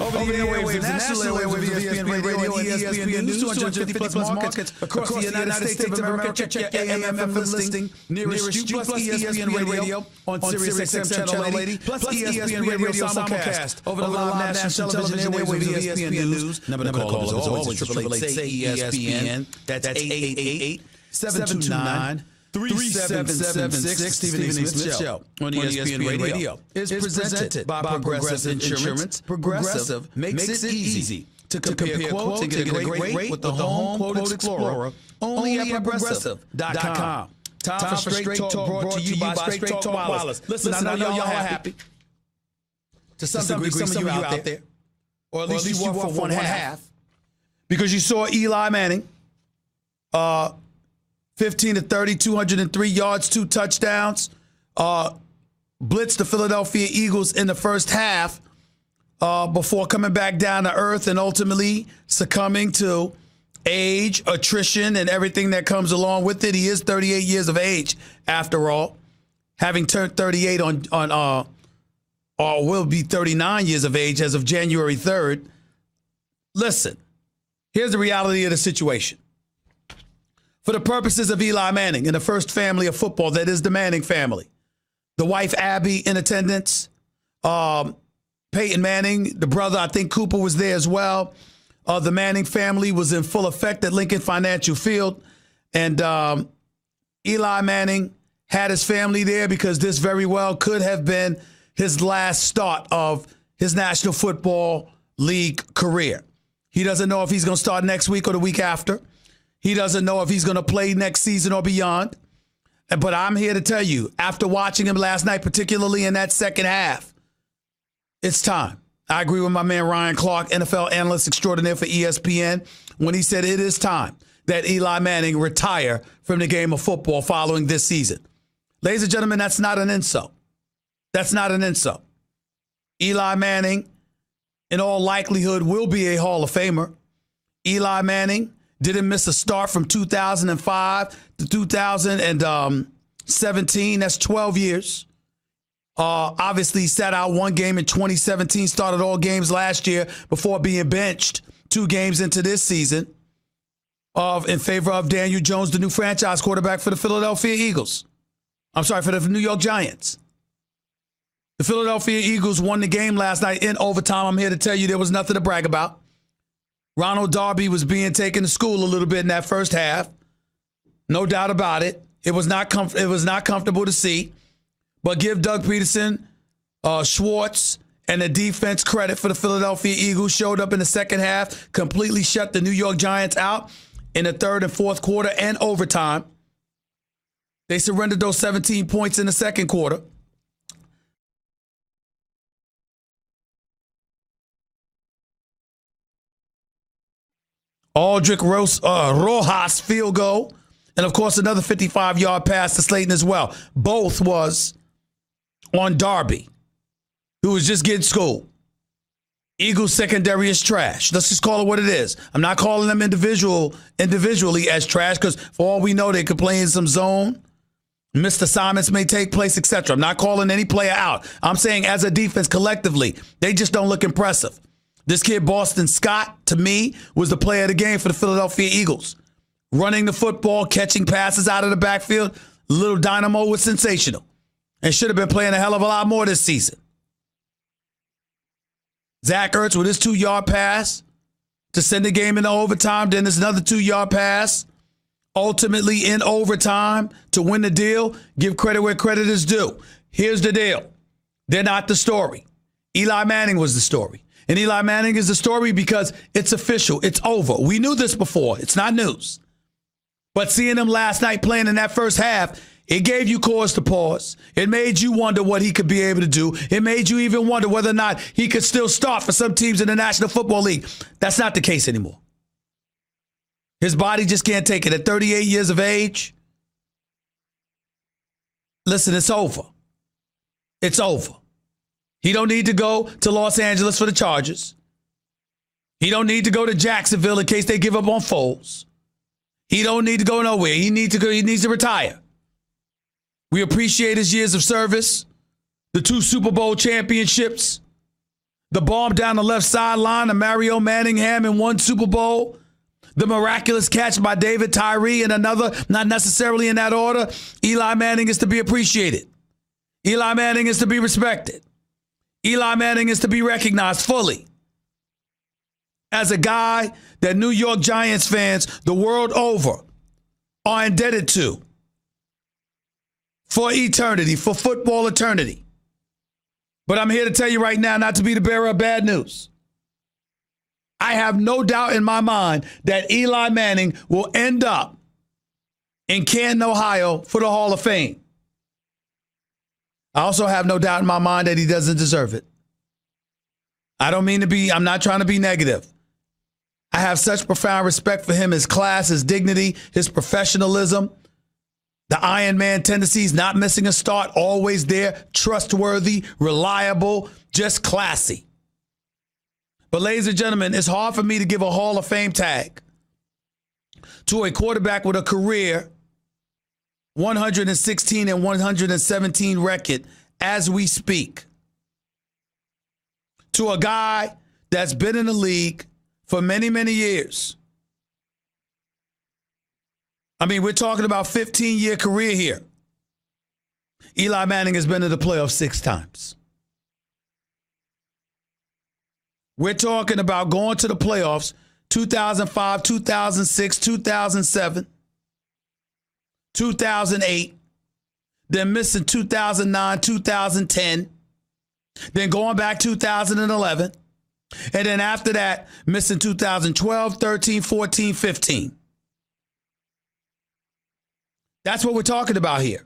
Over the airwaves, the national airwaves of ESPN Radio and ESPN News, 250-plus markets across the United States of America. Check your AM/FM listing nearest you, plus ESPN Radio on Sirius XM Channel 80, plus ESPN Radio simulcast over the live national television airwaves of ESPN News. Number to call is always 888-SAY-ESPN. That's 888-729-3776. Stephen A. Smith Show on ESPN Radio is presented by Progressive Insurance. Progressive makes it easy to compare quotes and get a great rate with the Home Quote Explorer only at Progressive.com. Time for Straight Talk brought to you by Straight Talk Wireless. Listen, I know y'all are happy. To some degree, some of you out there, or at least you work for one half, because you saw Eli Manning, 15 to 30, 203 yards, 2 touchdowns, blitzed the Philadelphia Eagles in the first half before coming back down to earth and ultimately succumbing to age, attrition, and everything that comes along with it. He is 38 years of age, after all, having turned 38 or will be 39 years of age as of January 3rd. Listen, here's the reality of the situation. For the purposes of Eli Manning and the first family of football, that is the Manning family, the wife Abby in attendance, Peyton Manning, the brother, I think Cooper was there as well. The Manning family was in full effect at Lincoln Financial Field. And Eli Manning had his family there because this very well could have been his last start of his National Football League career. He doesn't know if he's going to start next week or the week after. He doesn't know if he's going to play next season or beyond. But I'm here to tell you, after watching him last night, particularly in that second half, it's time. I agree with my man Ryan Clark, NFL analyst extraordinaire for ESPN, when he said it is time that Eli Manning retire from the game of football following this season. Ladies and gentlemen, that's not an insult. That's not an insult. Eli Manning, in all likelihood, will be a Hall of Famer. Eli Manning didn't miss a start from 2005 to 2017. That's 12 years. Obviously, he sat out one game in 2017, started all games last year before being benched 2 games into this season in favor of Daniel Jones, the new franchise quarterback for the Philadelphia Eagles. I'm sorry, for the New York Giants. The Philadelphia Eagles won the game last night in overtime. I'm here to tell you there was nothing to brag about. Ronald Darby was being taken to school a little bit in that first half. No doubt about it. It was not comfortable to see. But give Doug Peterson, Schwartz, and the defense credit for the Philadelphia Eagles. Showed up in the second half, completely shut the New York Giants out in the third and fourth quarter and overtime. They surrendered those 17 points in the second quarter. Aldrich Rojas field goal, and of course another 55-yard pass to Slayton as well. Both was on Darby, who was just getting schooled. Eagles secondary is trash. Let's just call it what it is. I'm not calling them individually as trash because for all we know they could play in some zone. Missed assignments may take place, etc. I'm not calling any player out. I'm saying as a defense collectively, they just don't look impressive. This kid, Boston Scott, to me, was the player of the game for the Philadelphia Eagles. Running the football, catching passes out of the backfield. Little dynamo was sensational and should have been playing a hell of a lot more this season. Zach Ertz with his 2-yard pass to send the game into overtime. Then there's another 2-yard pass, ultimately in overtime to win the deal. Give credit where credit is due. Here's the deal. They're not the story. Eli Manning was the story. And Eli Manning is the story because it's official. It's over. We knew this before. It's not news. But seeing him last night playing in that first half, it gave you cause to pause. It made you wonder what he could be able to do. It made you even wonder whether or not he could still start for some teams in the National Football League. That's not the case anymore. His body just can't take it. At 38 years of age, listen, it's over. It's over. He don't need to go to Los Angeles for the Chargers. He don't need to go to Jacksonville in case they give up on Foles. He don't need to go nowhere. He needs to retire. We appreciate his years of service, the 2 Super Bowl championships, The bomb down the left sideline of Mario Manningham in one Super Bowl. The miraculous catch by David Tyree in another, not necessarily in that order. Eli Manning is to be appreciated. Eli Manning is to be respected. Eli Manning is to be recognized fully as a guy that New York Giants fans the world over are indebted to for eternity, for football eternity. But I'm here to tell you right now, not to be the bearer of bad news. I have no doubt in my mind that Eli Manning will end up in Canton, Ohio for the Hall of Fame. I also have no doubt in my mind that he doesn't deserve it. I'm not trying to be negative. I have such profound respect for him, his class, his dignity, his professionalism, the Iron Man tendencies, not missing a start, always there, trustworthy, reliable, just classy. But ladies and gentlemen, it's hard for me to give a Hall of Fame tag to a quarterback with a career 116 and 117 record as we speak, to a guy that's been in the league for many, many years. I mean, we're talking about 15-year career here. Eli Manning has been to the playoffs 6 times. We're talking about going to the playoffs 2005, 2006, 2007, 2008, then missing 2009, 2010, then going back 2011, and then after that, missing 2012, 13, 14, 15. That's what we're talking about here.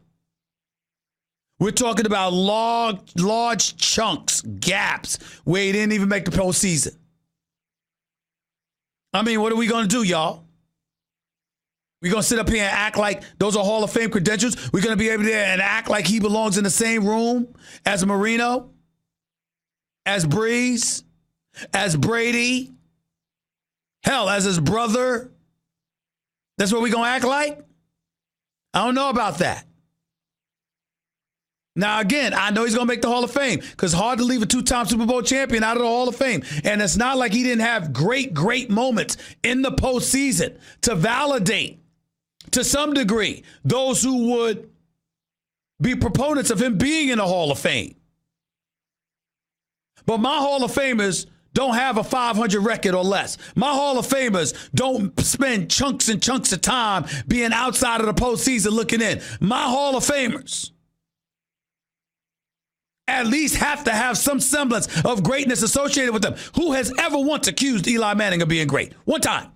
We're talking about large chunks, gaps, where he didn't even make the postseason. I mean, what are we going to do, y'all? We're going to sit up here and act like those are Hall of Fame credentials? We're going to be able to and act like he belongs in the same room as Marino, as Breeze, as Brady, hell, as his brother? That's what we're going to act like? I don't know about that. Now, again, I know he's going to make the Hall of Fame because it's hard to leave a 2-time Super Bowl champion out of the Hall of Fame. And it's not like he didn't have great moments in the postseason to validate, to some degree, those who would be proponents of him being in the Hall of Fame. But my Hall of Famers don't have a 500 record or less. My Hall of Famers don't spend chunks and chunks of time being outside of the postseason looking in. My Hall of Famers at least have to have some semblance of greatness associated with them. Who has ever once accused Eli Manning of being great? One time.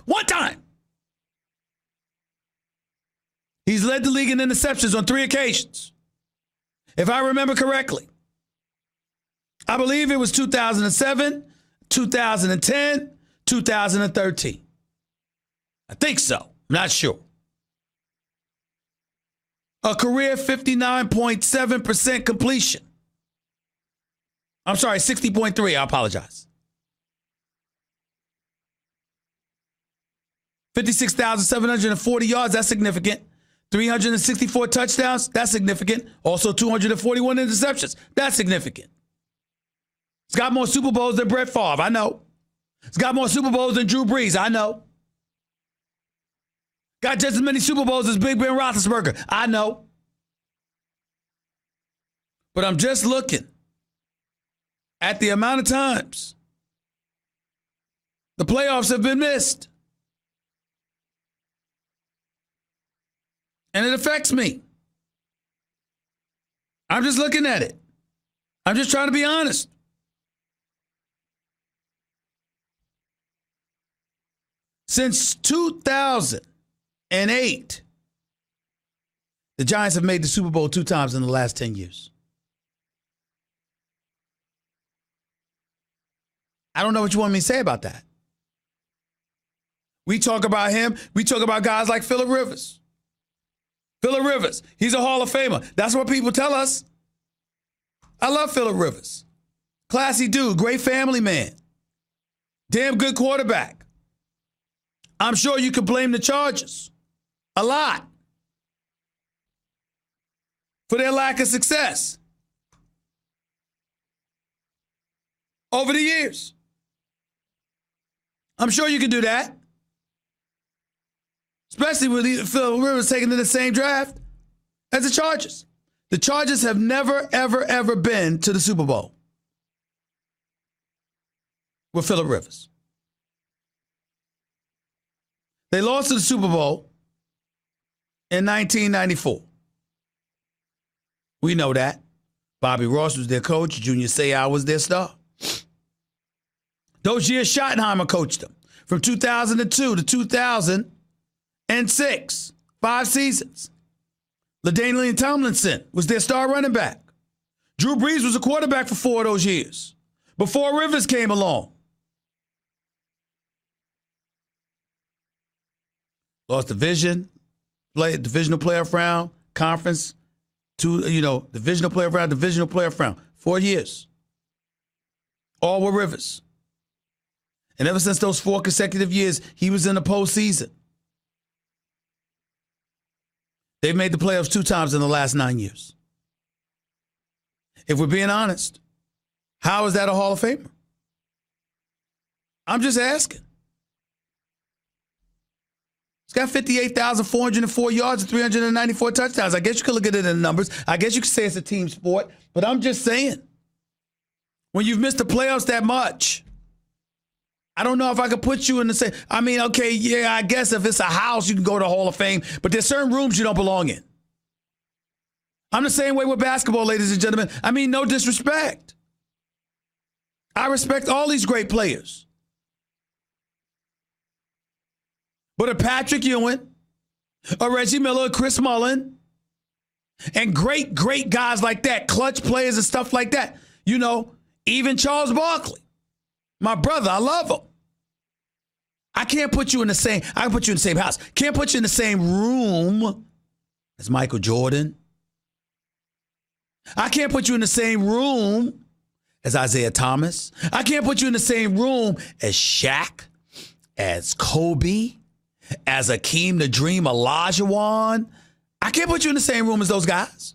He's led the league in interceptions on 3 occasions, if I remember correctly. I believe it was 2007, 2010, 2013. I think so. I'm not sure. A career 59.7% completion. I'm sorry, 60.3. I apologize. 56,740 yards. That's significant. 364 touchdowns. That's significant. Also 241 interceptions. That's significant. He's got more Super Bowls than Brett Favre. I know. He's got more Super Bowls than Drew Brees. I know. Got just as many Super Bowls as Big Ben Roethlisberger. I know. But I'm just looking at the amount of times the playoffs have been missed. And it affects me. I'm just looking at it. I'm just trying to be honest. Since 2008, the Giants have made the Super Bowl 2 times in the last 10 years. I don't know what you want me to say about that. We talk about him. We talk about guys like Phillip Rivers. Phillip Rivers, he's a Hall of Famer. That's what people tell us. I love Phillip Rivers. Classy dude, great family man. Damn good quarterback. I'm sure you could blame the Chargers a lot for their lack of success. over the years. I'm sure you can do that. Especially with Phil Rivers taking in the same draft as the Chargers. The Chargers have never, ever, ever been to the Super Bowl with Phillip Rivers. They lost to the Super Bowl in 1994. We know that. Bobby Ross was their coach. Junior Seau was their star. Those years, Schottenheimer coached them from 2002 to 2006. 5 seasons. LaDainian Tomlinson was their star running back. Drew Brees was a quarterback for 4 of those years before Rivers came along. Lost divisional playoff round, conference, divisional playoff round. 4 years. All were Rivers. And ever since those 4 consecutive years, he was in the postseason. They've made the playoffs 2 times in the last 9 years. If we're being honest, how is that a Hall of Famer? I'm just asking. He's got 58,404 yards and 394 touchdowns. I guess you could look at it in the numbers. I guess you could say it's a team sport. But I'm just saying, when you've missed the playoffs that much, I don't know if I could put you in the same. I mean, okay, yeah, I guess if it's a house, you can go to the Hall of Fame. But there's certain rooms you don't belong in. I'm the same way with basketball, ladies and gentlemen. I mean, no disrespect. I respect all these great players. But a Patrick Ewing, a Reggie Miller, a Chris Mullin, and great guys like that, clutch players and stuff like that. Even Charles Barkley, my brother, I love him. I can put you in the same house. Can't put you in the same room as Michael Jordan. I can't put you in the same room as Isaiah Thomas. I can't put you in the same room as Shaq, as Kobe, as Akeem the Dream Olajuwon. I can't put you in the same room as those guys.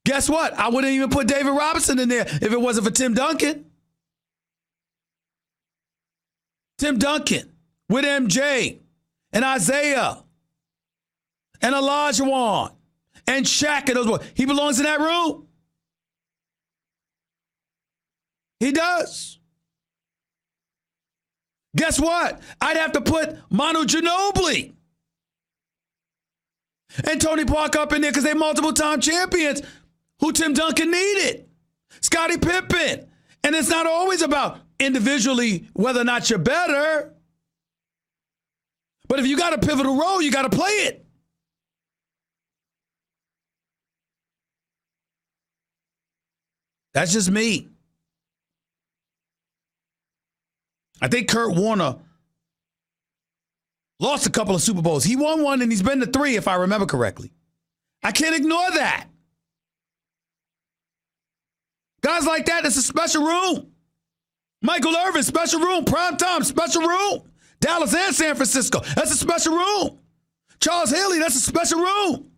Guess what? I wouldn't even put David Robinson in there if it wasn't for Tim Duncan. Tim Duncan with MJ and Isaiah and Olajuwon and Shaq and those boys. He belongs in that room. He does. Guess what? I'd have to put Manu Ginobili and Tony Parker up in there because they're multiple-time champions who Tim Duncan needed. Scottie Pippen. And it's not always about individually whether or not you're better. But if you got a pivotal role, you got to play it. That's just me. I think Kurt Warner lost a couple of Super Bowls. He won one and he's been to 3, if I remember correctly. I can't ignore that. Guys like that, it's a special room. Michael Irvin, special room. Prime time, special room. Dallas and San Francisco, that's a special room. Charles Haley, that's a special room.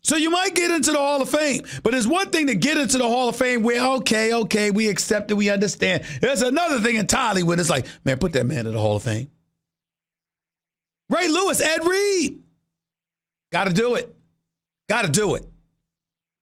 So you might get into the Hall of Fame, but there's one thing to get into the Hall of Fame where, okay, we accept it, we understand. There's another thing entirely when it's like, man, put that man in the Hall of Fame. Ray Lewis, Ed Reed. Got to do it. Got to do it.